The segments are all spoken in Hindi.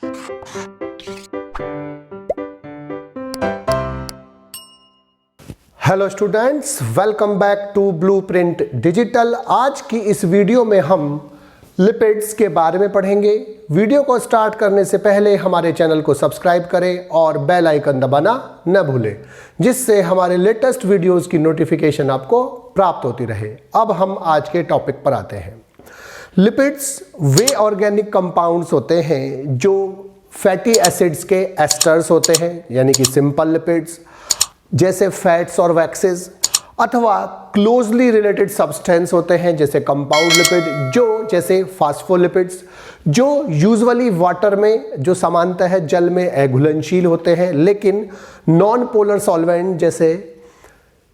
Hello students, welcome back to blueprint digital. आज की इस वीडियो में हम लिपिड्स के बारे में पढ़ेंगे। वीडियो को स्टार्ट करने से पहले हमारे चैनल को सब्सक्राइब करें और बेल आइकन दबाना न भूलें, जिससे हमारे लेटेस्ट वीडियोस की नोटिफिकेशन आपको प्राप्त होती रहे। अब हम आज के टॉपिक पर आते हैं। लिपिड्स वे ऑर्गेनिक कंपाउंड्स होते हैं जो फैटी एसिड्स के एस्टर्स होते हैं, यानी कि सिंपल लिपिड्स जैसे फैट्स और वैक्सेस, अथवा क्लोजली रिलेटेड सब्सटेंस होते हैं जैसे कंपाउंड लिपिड जो जैसे फास्फोलिपिड्स, जो यूजुअली वाटर में जो सामान्यतः जल में घुलनशील होते हैं, लेकिन नॉन पोलर सॉल्वेंट जैसे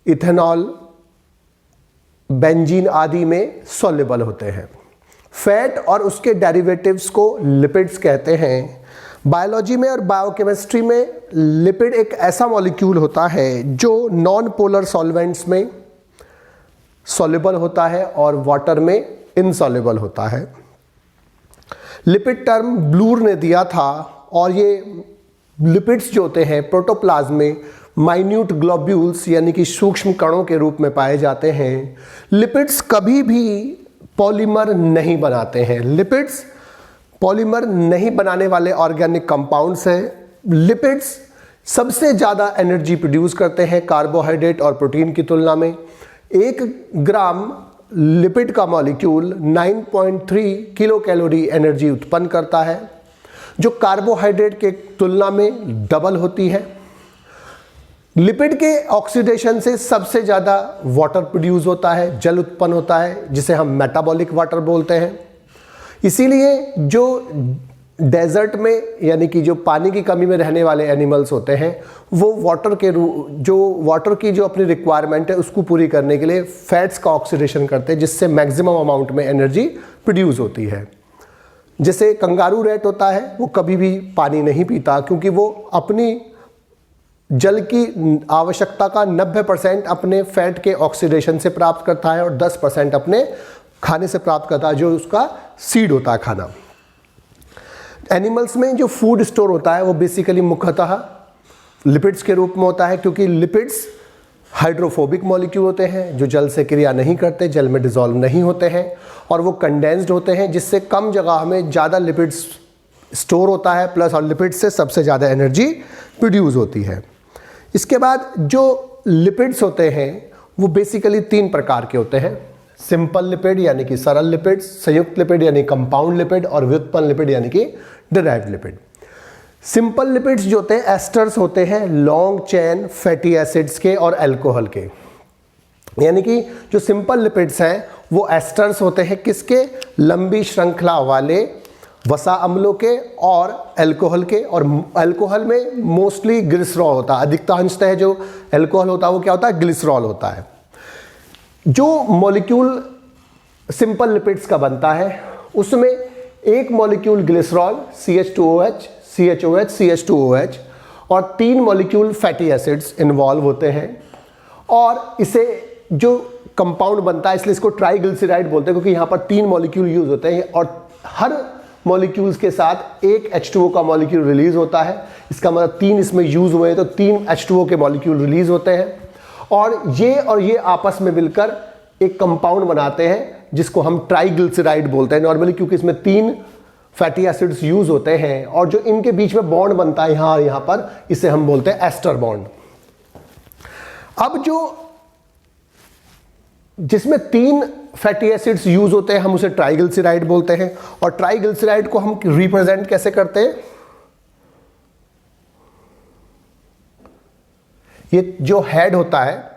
इथेनॉल, बेंजीन आदि में सॉल्युबल होते हैं। फैट और उसके डेरिवेटिव्स को लिपिड्स कहते हैं। बायोलॉजी में और बायोकेमिस्ट्री में लिपिड एक ऐसा मॉलिक्यूल होता है जो नॉन पोलर सॉल्वेंट्स में सॉल्युबल होता है और वाटर में इनसॉल्युबल होता है। लिपिड टर्म ब्लूर ने दिया था, और ये लिपिड्स जो होते हैं प्रोटोप्लाज्म में माइन्यूट ग्लोब्यूल्स यानी कि सूक्ष्म कणों के रूप में पाए जाते हैं। लिपिड्स कभी भी पॉलीमर नहीं बनाते हैं। लिपिड्स पॉलीमर नहीं बनाने वाले ऑर्गेनिक कंपाउंड्स हैं। लिपिड्स सबसे ज़्यादा एनर्जी प्रोड्यूस करते हैं कार्बोहाइड्रेट और प्रोटीन की तुलना में। 1 ग्राम लिपिड का मॉलिक्यूल 9.3 किलो कैलोरी एनर्जी उत्पन्न करता है, जो कार्बोहाइड्रेट के तुलना में डबल होती है। लिपिड के ऑक्सीडेशन से सबसे ज़्यादा वाटर प्रोड्यूस होता है, जल उत्पन्न होता है, जिसे हम मेटाबॉलिक वाटर बोलते हैं। इसीलिए जो डेजर्ट में यानी कि जो पानी की कमी में रहने वाले एनिमल्स होते हैं, वो वाटर की जो अपनी रिक्वायरमेंट है उसको पूरी करने के लिए फैट्स का ऑक्सीडेशन करते हैं, जिससे मैक्सिमम अमाउंट में एनर्जी प्रोड्यूस होती है। जैसे कंगारू रैट होता है, वो कभी भी पानी नहीं पीता क्योंकि वो अपनी जल की आवश्यकता का 90% अपने फैट के ऑक्सीडेशन से प्राप्त करता है और 10% अपने खाने से प्राप्त करता है, जो उसका सीड होता है खाना। एनिमल्स में जो फूड स्टोर होता है वो बेसिकली मुख्यतः लिपिड्स के रूप में होता है, क्योंकि लिपिड्स हाइड्रोफोबिक मॉलिक्यूल होते हैं जो जल से क्रिया नहीं करते, जल में डिसॉल्व नहीं होते हैं, और वो कंडेंस्ड होते हैं, जिससे कम जगह में ज़्यादा लिपिड्स स्टोर होता है प्लस, और लिपिड्स से सबसे ज़्यादा एनर्जी प्रोड्यूस होती है। इसके बाद जो लिपिड्स होते हैं वो बेसिकली 3 प्रकार के होते हैं। सिंपल लिपिड यानी कि सरल लिपिड, संयुक्त लिपिड यानी कंपाउंड लिपिड, और व्युत्पन्न लिपिड यानी कि डिराइव्ड लिपिड। सिंपल लिपिड्स जो होते हैं एस्टर्स होते हैं लॉन्ग चेन फैटी एसिड्स के और अल्कोहल के। यानी कि जो सिंपल लिपिड्स हैं वो एस्टर्स होते हैं किसके? लंबी श्रृंखला वाले वसा अम्लों के और अल्कोहल के। और अल्कोहल में मोस्टली ग्लिसरॉल होता है, अधिकांशतः जो अल्कोहल होता है वो क्या होता है? ग्लिसरॉल होता है। जो मॉलिक्यूल सिंपल लिपिड्स का बनता है उसमें एक molecule glycerol CH2OH, CHOH, CH2OH और 3 मॉलिक्यूल फैटी एसिड्स इन्वॉल्व होते हैं, और इसे जो कंपाउंड बनता है इसलिए इसको ट्राइग्लिसराइड बोलते हैं, क्योंकि यहाँ पर 3 मॉलिक्यूल यूज होते हैं और हर मॉलिक्यूल्स के साथ एक H2O का मॉलिक्यूल रिलीज होता है। इसका मतलब 3 इसमें यूज हुए हैं तो 3 H2O के मॉलिक्यूल रिलीज होते हैं, और ये आपस में मिलकर एक कंपाउंड बनाते हैं जिसको हम ट्राइग्लिसराइड बोलते हैं नॉर्मली, क्योंकि इसमें 3 फैटी एसिड्स यूज होते हैं, और जो इनके बीच में बॉन्ड बनता है यहाँ और यहाँ पर, इसे हम बोलते हैं एस्टर बॉन्ड। अब जिसमें 3 फैटी एसिड्स यूज होते हैं हम उसे ट्राइग्लिसराइड बोलते हैं। और ट्राइग्लिसराइड को हम रिप्रेजेंट कैसे करते हैं? ये जो हेड होता है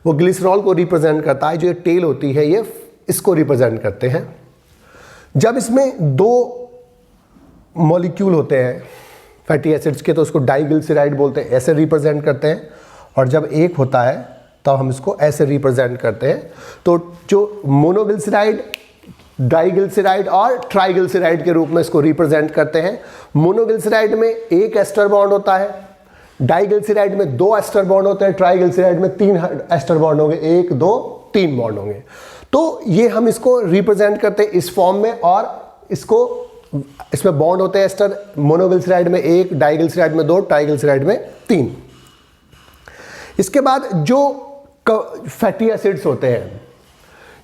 वो ग्लिसरॉल को रिप्रेजेंट करता है, जो ये टेल होती है ये इसको रिप्रेजेंट करते हैं। जब इसमें 2 मॉलिक्यूल होते हैं फैटी एसिड्स के तो उसको डाइग्लिसराइड बोलते हैं, ऐसे रिप्रेजेंट करते हैं, और जब एक होता है तब हम इसको ऐसे रिप्रेजेंट करते हैं। तो जो मोनोग्लिसराइड, डाइग्लिसराइड और ट्राइग्लिसराइड के रूप में इसको रिप्रेजेंट करते हैं। मोनोग्लिसराइड में एक एस्टर बॉन्ड होता है, डाइग्लिसराइड में 2 एस्टर बॉन्ड होते हैं, ट्राइग्लिसराइड में 3 एस्टर बॉन्ड होंगे, 1 2 3 बॉन्ड होंगे। तो ये हम इसको रिप्रेजेंट करते हैं इस फॉर्म में, और इसको इसमें बॉन्ड होते हैं एस्टर, मोनोग्लिसराइड में 1, डाइग्लिसराइड में 2, ट्राइग्लिसराइड में 3। इसके बाद जो फैटी एसिड्स होते हैं,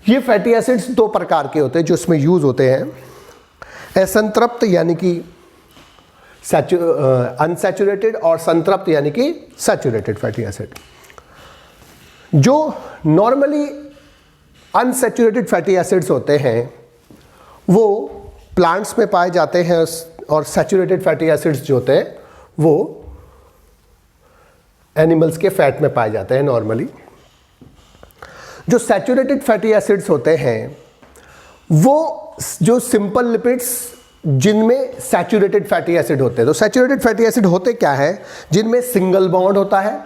ये फैटी एसिड्स 2 प्रकार के होते हैं जो इसमें यूज होते हैं। असंतृप्त यानी कि अनसैचुरेटेड, और संतृप्त यानी कि सैचुरेटेड फैटी एसिड। जो नॉर्मली अनसैचुरेटेड फैटी एसिड्स होते हैं वो प्लांट्स में पाए जाते हैं, और सैचुरेटेड फैटी एसिड्स जो होते हैं वो एनिमल्स के फैट में पाए जाते हैं नॉर्मली। जो सैचुरेटेड फैटी एसिड्स होते हैं वो जो सिंपल लिपिड्स जिनमें सैचुरेटेड फैटी एसिड होते हैं। तो सैचुरेटेड फैटी एसिड होते क्या है? जिनमें सिंगल बॉन्ड होता है,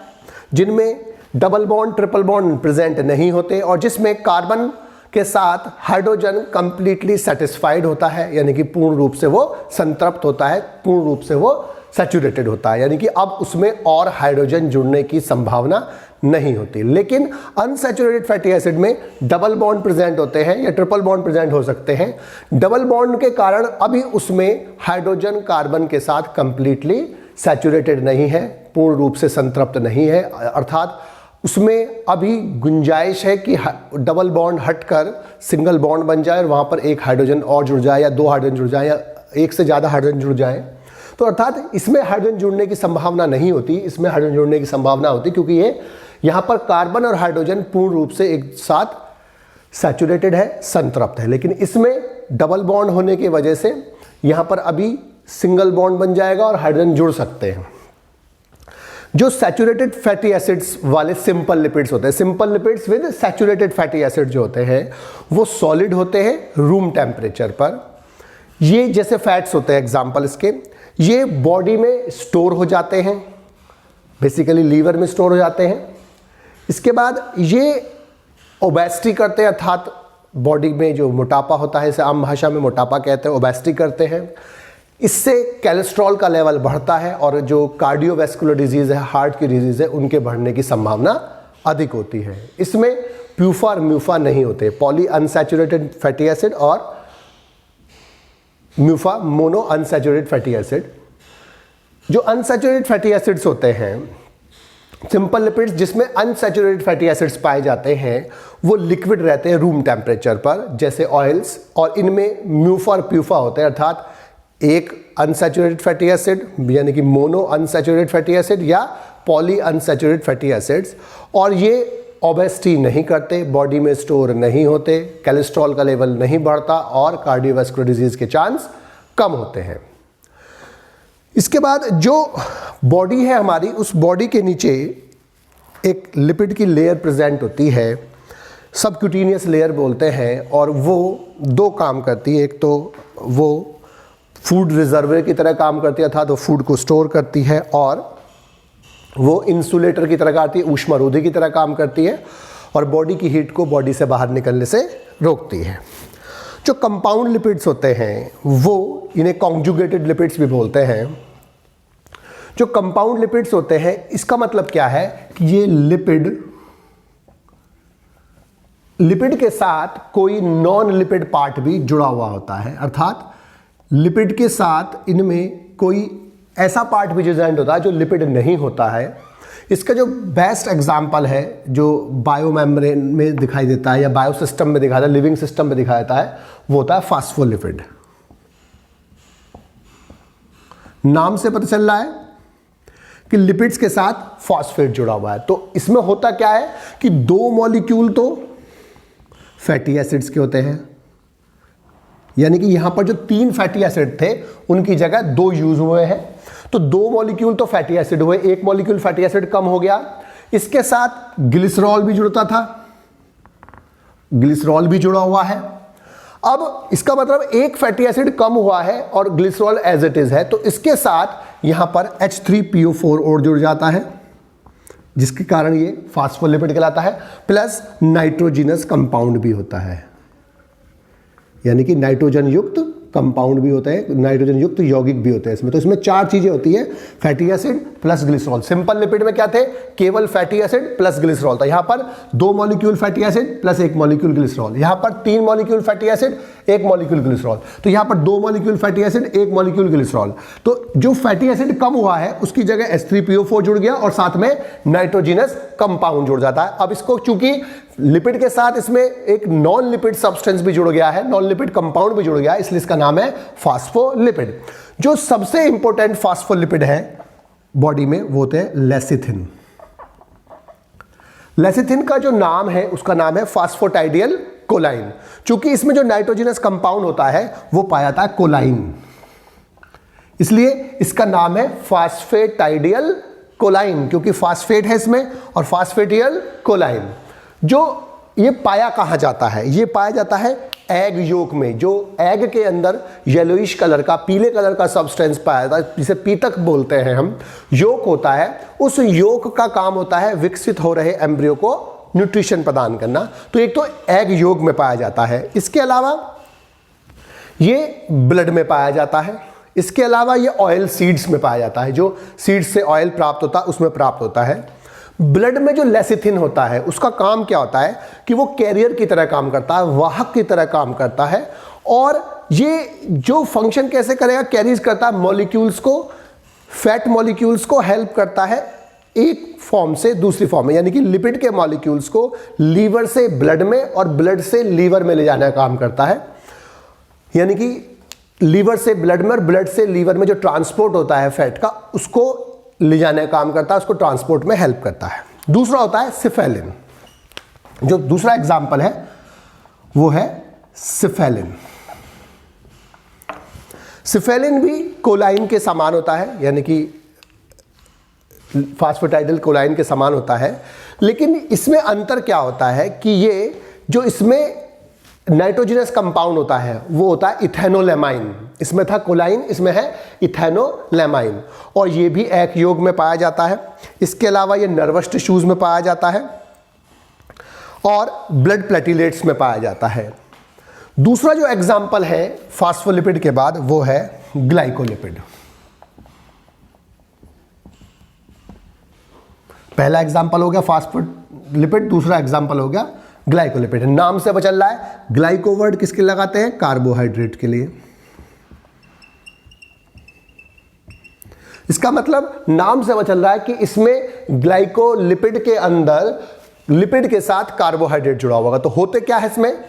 जिनमें double bond triple bond present नहीं होते, और जिसमें कार्बन के साथ हाइड्रोजन कंप्लीटली सेटिस्फाइड होता है, यानी कि पूर्ण रूप से वो संतृप्त होता है, पूर्ण रूप से वो सैचुरेटेड होता है, यानी कि अब उसमें और हाइड्रोजन जुड़ने की संभावना नहीं होती। लेकिन अनसैचुरेटेड फैटी एसिड में डबल बॉन्ड प्रेजेंट होते हैं या ट्रिपल बॉन्ड प्रेजेंट हो सकते हैं। डबल बॉन्ड के कारण अभी उसमें हाइड्रोजन कार्बन के साथ कंप्लीटली सैचुरेटेड नहीं है, पूर्ण रूप से संतृप्त नहीं है, अर्थात उसमें अभी गुंजाइश है कि डबल बॉन्ड हटकर सिंगल बॉन्ड बन जाए और वहाँ पर एक हाइड्रोजन और जुड़ जाए, या 2 हाइड्रोजन जुड़ जाए, या एक से ज़्यादा हाइड्रोजन जुड़ जाए। तो अर्थात इसमें हाइड्रोजन जुड़ने की संभावना नहीं होती, इसमें हाइड्रोजन जुड़ने की संभावना होती क्योंकि ये यहाँ पर कार्बन और हाइड्रोजन पूर्ण रूप से एक साथ सैचुरेटेड है, संतृप्त है। लेकिन इसमें डबल बॉन्ड होने की वजह से यहाँ पर अभी सिंगल बॉन्ड बन जाएगा और हाइड्रोजन जुड़ सकते हैं। जो सैचुरेटेड फैटी एसिड्स वाले सिंपल लिपिड्स होते हैं, simple lipids with saturated fatty acid जो होते हैं वो सॉलिड होते हैं रूम टेम्परेचर पर। ये जैसे फैट्स होते हैं एग्जाम्पल इसके, ये बॉडी में स्टोर हो जाते हैं, बेसिकली लीवर में स्टोर हो जाते हैं। इसके बाद ये ओबेसिटी करते हैं, अर्थात बॉडी में जो मोटापा होता है, इसे आम भाषा में मोटापा कहते हैं, ओबेसिटी करते हैं। इससे कोलेस्ट्रॉल का लेवल बढ़ता है और जो कार्डियोवैस्कुलर डिजीज है, हार्ट की डिजीज है, उनके बढ़ने की संभावना अधिक होती है। इसमें प्यूफा और म्यूफा नहीं होते, पॉली अनसैचुरेटेड फैटी एसिड और म्यूफा मोनो अनसैचुरेटेड फैटी एसिड। जो अनसैचुरेटेड फैटी एसिड्स होते हैं, सिंपल लिपिड्स जिसमें अनसैचुरेटेड फैटी एसिड्स पाए जाते हैं, वो लिक्विड रहते हैं रूम टेम्परेचर पर, जैसे ऑयल्स, और इनमें म्यूफा और प्यूफा होते हैं, अर्थात एक अनसैचुरेटेड फैटी एसिड यानी कि मोनो अनसैचुरेटेड फैटी एसिड या पॉली अनसैचुरेटेड फैटी एसिड्स, और ये ओबेसिटी नहीं करते, बॉडी में स्टोर नहीं होते, कोलेस्ट्रॉल का लेवल नहीं बढ़ता और कार्डियोवैस्कुलर डिजीज के चांस कम होते हैं। इसके बाद जो बॉडी है हमारी, उस बॉडी के नीचे एक लिपिड की लेयर प्रेजेंट होती है, सबक्यूटेनियस लेयर बोलते हैं, और वो 2 काम करती है। एक तो वो फूड रिजर्वर की तरह काम करती है, अर्थात वो फूड को स्टोर करती है, और वो इंसुलेटर की तरह करती है, ऊष्मारोधी की तरह काम करती है, और बॉडी की हीट को बॉडी से बाहर निकलने से रोकती है। जो कंपाउंड लिपिड्स होते हैं वो इन्हें कॉन्जुगेटेड लिपिड्स भी बोलते हैं। जो कंपाउंड लिपिड्स होते हैं, इसका मतलब क्या है कि ये लिपिड के साथ कोई नॉन लिपिड पार्ट भी जुड़ा हुआ होता है, अर्थात लिपिड के साथ इनमें कोई ऐसा पार्ट भी प्रेजेंट होता है जो लिपिड नहीं होता है। इसका जो बेस्ट एग्जांपल है जो बायोमेम्ब्रेन में दिखाई देता है या बायोसिस्टम में दिखाई देता है, लिविंग सिस्टम में दिखाई देता है, वो होता है फास्फोलिपिड। नाम से पता चल रहा है कि लिपिड्स के साथ फॉस्फेट जुड़ा हुआ है। तो इसमें होता क्या है कि 2 मॉलिक्यूल तो फैटी एसिड्स के होते हैं, यानी कि यहां पर जो 3 फैटी एसिड थे उनकी जगह 2 यूज हुए हैं। तो 2 मॉलिक्यूल तो फैटी एसिड हुए, 1 मॉलिक्यूल फैटी एसिड कम हो गया। इसके साथ ग्लिसरॉल भी जुड़ता था, ग्लिसरॉल भी जुड़ा हुआ है। अब इसका मतलब एक फैटी एसिड कम हुआ है और ग्लिसरॉल एज इट इज है, तो इसके साथ यहां पर H3PO4 और जुड़ जाता है, जिसके कारण ये फास्फोलिपिड कहलाता है। प्लस नाइट्रोजिनस कंपाउंड भी होता है, यानी कि नाइट्रोजन युक्त कंपाउंड भी होते हैं, नाइट्रोजन युक्त यौगिक भी होते हैं इसमें। तो इसमें 4 चीजें होती है, fatty acid plus glycerol. Simple lipid में क्या थे, केवल फैटी एसिड प्लस ग्लिसरॉल था। यहां पर 2 molecule fatty acid plus 1 molecule glycerol, यहां पर 3 molecule fatty acid 1 molecule glycerol, तो यहां पर 2 molecule fatty acid 1 molecule glycerol. तो जो फैटी एसिड कम हुआ है उसकी जगह H3PO4 जुड़ गया और साथ में नाइट्रोजिनस कंपाउंड जुड़ जाता है। अब इसको चूंकि लिपिड के साथ इसमें एक नॉन लिपिड सब्सटेंस भी जुड़ गया है, नॉन लिपिड कंपाउंड भी जुड़ गया है, इसलिए इसका नाम है फास्फोलिपिड। जो सबसे इंपॉर्टेंट फास्फोलिपिड है बॉडी में वो होते हैं लेसिथिन। लेसिथिन का जो नाम है उसका नाम है फास्फोटाइडियल कोलाइन। चूंकि इसमें जो नाइट्रोजिनस कंपाउंड होता है वो पाया जाता है कोलाइन, इसलिए इसका नाम है फास्फेटाइडियल कोलाइन, क्योंकि फास्फेट है इसमें और फास्फेटियल कोलाइन। जो ये पाया कहां जाता है, ये पाया जाता है एग योक में। जो एग के अंदर येलोइश कलर का, पीले कलर का सब्सटेंस पाया जाता है, जिसे पीतक बोलते हैं हम, योक होता है। उस योक का काम होता है विकसित हो रहे एम्ब्रियो को न्यूट्रिशन प्रदान करना। तो एक तो एग योक में पाया जाता है, इसके अलावा ये ब्लड में पाया जाता है, इसके अलावा ये ऑयल सीड्स में पाया जाता है, जो सीड्स से ऑयल प्राप्त होता है उसमें प्राप्त होता है। ब्लड में जो लेसिथिन होता है उसका काम क्या होता है कि वो कैरियर की तरह काम करता है, वाहक की तरह काम करता है। और ये जो फंक्शन कैसे करेगा, कैरीज करता है मॉलिक्यूल्स को, फैट मॉलिक्यूल्स को हेल्प करता है एक फॉर्म से दूसरी फॉर्म में, यानी कि लिपिड के मॉलिक्यूल्स को लीवर से ब्लड में और ब्लड से लीवर में ले जाने का काम करता है। यानी कि लीवर से ब्लड में और ब्लड से लीवर में जो ट्रांसपोर्ट होता है फैट का, उसको ले जाने का काम करता है, उसको ट्रांसपोर्ट में हेल्प करता है। दूसरा होता है सिफेलिन। जो दूसरा एग्जाम्पल है वो है सिफेलिन। सिफेलिन भी कोलाइन के समान होता है, यानी कि फास्फोटाइडल कोलाइन के समान होता है, लेकिन इसमें अंतर क्या होता है कि ये जो इसमें नाइट्रोजिनस कंपाउंड होता है वो होता है इथेनोलेमाइन। इसमें था कोलाइन, इसमें है इथेनोलेमाइन, और ये भी एक योग में पाया जाता है। इसके अलावा ये नर्वस टिश्यूज में पाया जाता है और ब्लड प्लेटिलेट्स में पाया जाता है। दूसरा जो एग्जाम्पल है फास्फोलिपिड के बाद वो है ग्लाइकोलिपिड। पहला एग्जाम्पल हो गया फास्फोलिपिड, दूसरा एग्जाम्पल हो गया ग्लाइकोलिपिड। नाम से पता चल रहा है ग्लाइको वर्ड किसके लगाते हैं, कार्बोहाइड्रेट के लिए। इसका मतलब नाम से पता चल रहा है कि इसमें ग्लाइकोलिपिड के अंदर लिपिड के साथ कार्बोहाइड्रेट जुड़ा होगा। तो होते क्या है इसमें,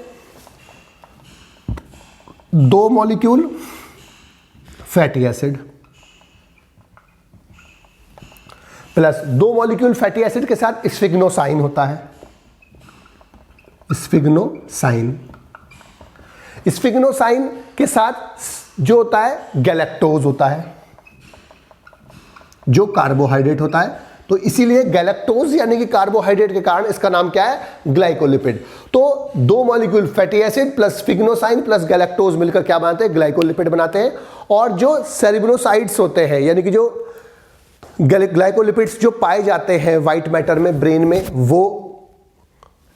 2 molecule fatty acid plus 2 molecule fatty acid के साथ स्फिग्नोसाइन होता है। स्फिग्नोसाइन, स्फिग्नोसाइन के साथ जो होता है गैलेक्टोज होता है, जो कार्बोहाइड्रेट होता है। तो इसीलिए गैलेक्टोज यानी कि कार्बोहाइड्रेट के कारण इसका नाम क्या है, ग्लाइकोलिपिड। तो 2 molecule fatty acid plus sphingosine plus galactose मिलकर क्या बनाते हैं, ग्लाइकोलिपिड बनाते हैं। और जो सेरिब्रोसाइड्स होते हैं, यानी कि जो ग्लाइकोलिपिड्स जो पाए जाते हैं वाइट मैटर में, ब्रेन में, वो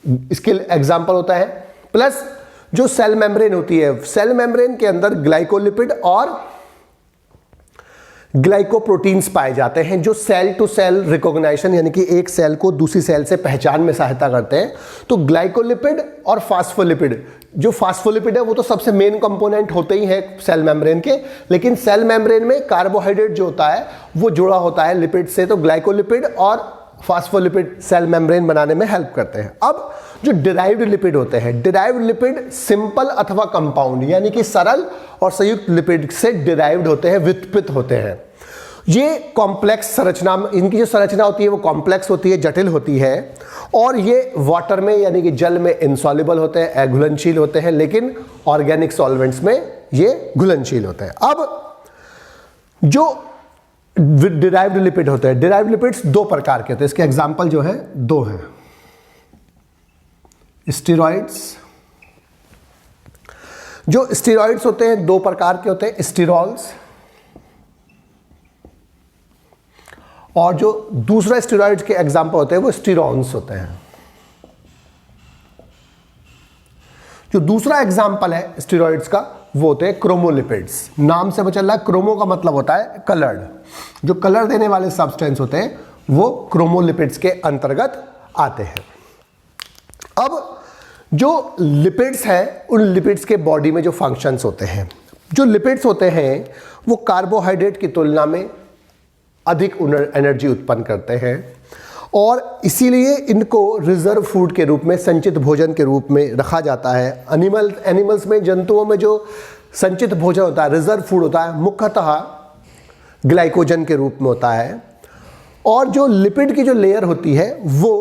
इसके एग्जाम्पल होता है। प्लस जो सेल मेम्ब्रेन होती है, सेल मेम्ब्रेन के अंदर ग्लाइकोलिपिड और ग्लाइकोप्रोटीन्स पाए जाते हैं, जो सेल टू सेल रिकॉग्निशन यानी कि एक सेल को दूसरी सेल से पहचान में सहायता करते हैं। तो ग्लाइकोलिपिड और फास्फोलिपिड, जो फास्फोलिपिड है वो तो सबसे मेन कंपोनेंट होते ही हैं सेल मेम्ब्रेन के, लेकिन सेल मेम्ब्रेन में कार्बोहाइड्रेट जो होता है वो जुड़ा होता है लिपिड से। तो ग्लाइकोलिपिड और फास्फोलिपिड सेल मेम्ब्रेन बनाने में हेल्प करते हैं। अब जो डिराइव्ड लिपिड होते हैं, डिराइव्ड लिपिड सिंपल अथवा कंपाउंड यानी कि सरल और संयुक्त लिपिड से डिराइव्ड होते हैं, व्युत्पन्न होते हैं। ये कॉम्प्लेक्स संरचना, इनकी जो संरचना होती है वो कॉम्प्लेक्स होती है, जटिल होती है, और ये वाटर में यानी कि जल में इनसॉल्युबल होते हैं, अघुलनशील होते हैं, लेकिन ऑर्गेनिक सॉल्वेंट्स में ये घुलनशील होते हैं। अब जो डिराइव्ड लिपिड होते हैं, डिराइव्ड लिपिड्स 2 प्रकार के होते हैं। इसके एग्जाम्पल जो है 2 हैं, स्टेरॉइड्स। जो स्टेरॉइड्स होते हैं 2 प्रकार के होते हैं, स्टेरॉल्स, और जो दूसरा स्टेरॉइड्स के एग्जाम्पल होते हैं वो स्टेरॉन्स होते हैं। जो दूसरा एग्जाम्पल है स्टेरॉइड्स का वो होते हैं क्रोमोलिपिड्स। नाम से पता चल रहा है, क्रोमो का मतलब होता है कलर्ड। जो कलर देने वाले सब्सटेंस होते हैं वो क्रोमोलिपिड्स के अंतर्गत आते हैं। अब जो लिपिड्स हैं, उन लिपिड्स के बॉडी में जो फंक्शंस होते हैं, जो लिपिड्स होते हैं वो कार्बोहाइड्रेट की तुलना में अधिक एनर्जी उत्पन्न करते हैं और इसीलिए इनको रिजर्व फूड के रूप में, संचित भोजन के रूप में रखा जाता है। एनिमल्स में, जंतुओं में जो संचित भोजन होता है, रिजर्व फूड होता है, मुख्यतः ग्लाइकोजन के रूप में होता है। और जो लिपिड की जो लेयर होती है वो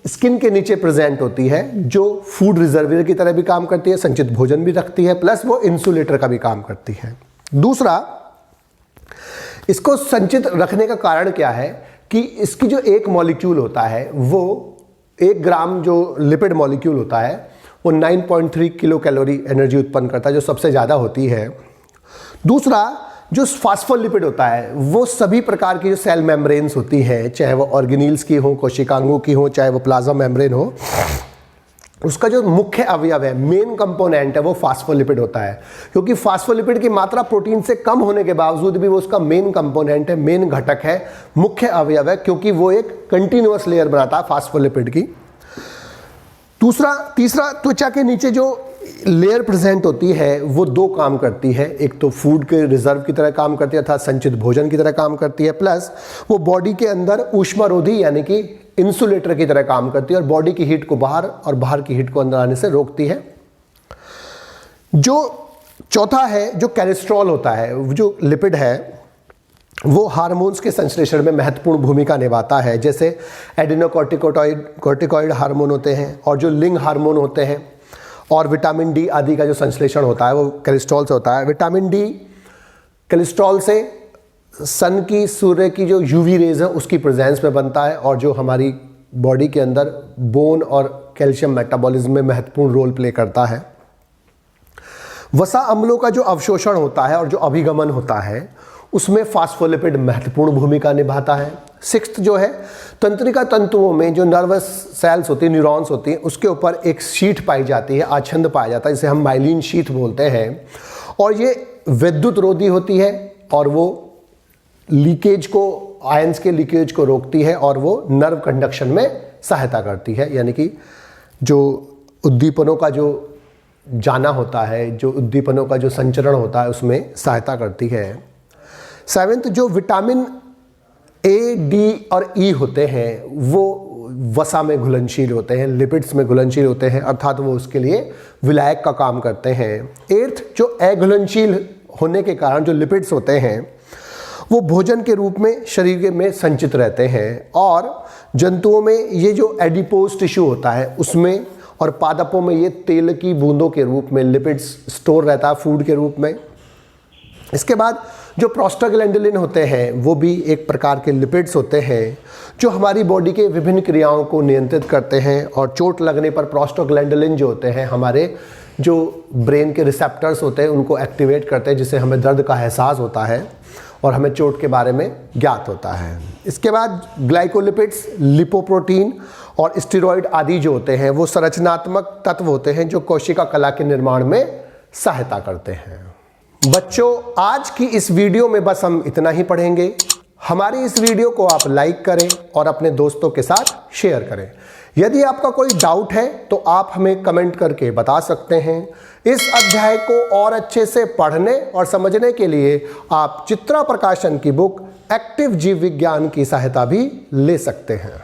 स्किन के नीचे प्रेजेंट होती है, जो फूड रिजर्वियर की तरह भी काम करती है, संचित भोजन भी रखती है, प्लस वो इंसुलेटर का भी काम करती है। दूसरा, इसको संचित रखने का कारण क्या है कि इसकी जो एक मॉलिक्यूल होता है, वो 1 ग्राम जो लिपिड मॉलिक्यूल होता है वो 9.3 किलो कैलोरी एनर्जी उत्पन्न करता है, जो सबसे ज़्यादा होती है। दूसरा, जो फास्फोलिपिड होता है वो सभी प्रकार की जो सेल मेम्ब्रेन्स होती हैं, चाहे वो ऑर्गेनील्स की हो, कोशिकांगों की हो, चाहे वो प्लाज्मा मेम्ब्रेन हो, उसका जो मुख्य अवयव है, मेन कंपोनेंट है, वो फास्फोलिपिड होता है। क्योंकि फास्फोलिपिड की मात्रा प्रोटीन से कम होने के बावजूद भी वो उसका मेन कंपोनेंट है, मेन घटक है, मुख्य अवयव है, क्योंकि वो एक कंटिन्यूअस लेयर बनाता है फास्फोलिपिड की। तीसरा, त्वचा के नीचे जो लेयर प्रेजेंट होती है वो 2 काम करती है। एक तो फूड के रिजर्व की तरह काम करती है, अर्थात संचित भोजन की तरह काम करती है, प्लस वो बॉडी के अंदर ऊष्मारोधी यानी कि इंसुलेटर की तरह काम करती है और बॉडी की हीट को बाहर और बाहर की हीट को अंदर आने से रोकती है। जो चौथा है, जो कोलेस्ट्रॉल होता है, जो लिपिड है, वो हार्मोन्स के संश्लेषण में महत्वपूर्ण भूमिका निभाता है। जैसे एडिनोकॉर्टिकॉइड हार्मोन होते हैं और जो लिंग हार्मोन होते हैं और विटामिन डी आदि का जो संश्लेषण होता है वो कोलेस्ट्रॉल से होता है। विटामिन डी कोलेस्ट्रॉल से सन की, सूर्य की जो यूवी रेज है उसकी प्रेजेंस में बनता है और जो हमारी बॉडी के अंदर बोन और कैल्शियम मेटाबॉलिज्म में महत्वपूर्ण रोल प्ले करता है। वसा अम्लों का जो अवशोषण होता है और जो अभिगमन होता है उसमें फास्फोलिपिड महत्वपूर्ण भूमिका निभाता है। 6th जो है, तंत्रिका तंतुओं में जो नर्वस सेल्स होती हैं, न्यूरॉन्स होती हैं, उसके ऊपर एक शीट पाई जाती है, आच्छंद पाया जाता है, जिसे हम माइलिन शीट बोलते हैं और ये विद्युत रोधी होती है और वो लीकेज को, आयंस के लीकेज को रोकती है और वो नर्व कंडक्शन में सहायता करती है, यानी कि जो उद्दीपनों का जो जाना होता है, जो उद्दीपनों का जो संचरण होता है उसमें सहायता करती है। 7th, जो विटामिन ए, डी और ई होते हैं वो वसा में घुलनशील होते हैं, लिपिड्स में घुलनशील होते हैं, अर्थात वो उसके लिए विलायक का काम करते हैं। 8th, जो अघुलनशील होने के कारण जो लिपिड्स होते हैं वो भोजन के रूप में शरीर में संचित रहते हैं और जंतुओं में ये जो एडिपोज टिश्यू होता है उसमें और पादपों में ये तेल की बूंदों के रूप में लिपिड्स स्टोर रहता है फूड के रूप में। इसके बाद जो प्रोस्टाग्लैंडिन होते हैं वो भी एक प्रकार के लिपिड्स होते हैं जो हमारी बॉडी के विभिन्न क्रियाओं को नियंत्रित करते हैं और चोट लगने पर प्रोस्टाग्लैंडिन जो होते हैं हमारे जो ब्रेन के रिसेप्टर्स होते हैं उनको एक्टिवेट करते हैं, जिससे हमें दर्द का एहसास होता है और हमें चोट के बारे में ज्ञात होता है। इसके बाद ग्लाइकोलिपिड्स, लिपोप्रोटीन और स्टेरॉइड आदि जो होते हैं वो संरचनात्मक तत्व होते हैं जो कोशिका कला के निर्माण में सहायता करते हैं। बच्चों, आज की इस वीडियो में बस हम इतना ही पढ़ेंगे। हमारी इस वीडियो को आप लाइक करें और अपने दोस्तों के साथ शेयर करें। यदि आपका कोई डाउट है तो आप हमें कमेंट करके बता सकते हैं। इस अध्याय को और अच्छे से पढ़ने और समझने के लिए आप चित्रा प्रकाशन की बुक एक्टिव जीव विज्ञान की सहायता भी ले सकते हैं।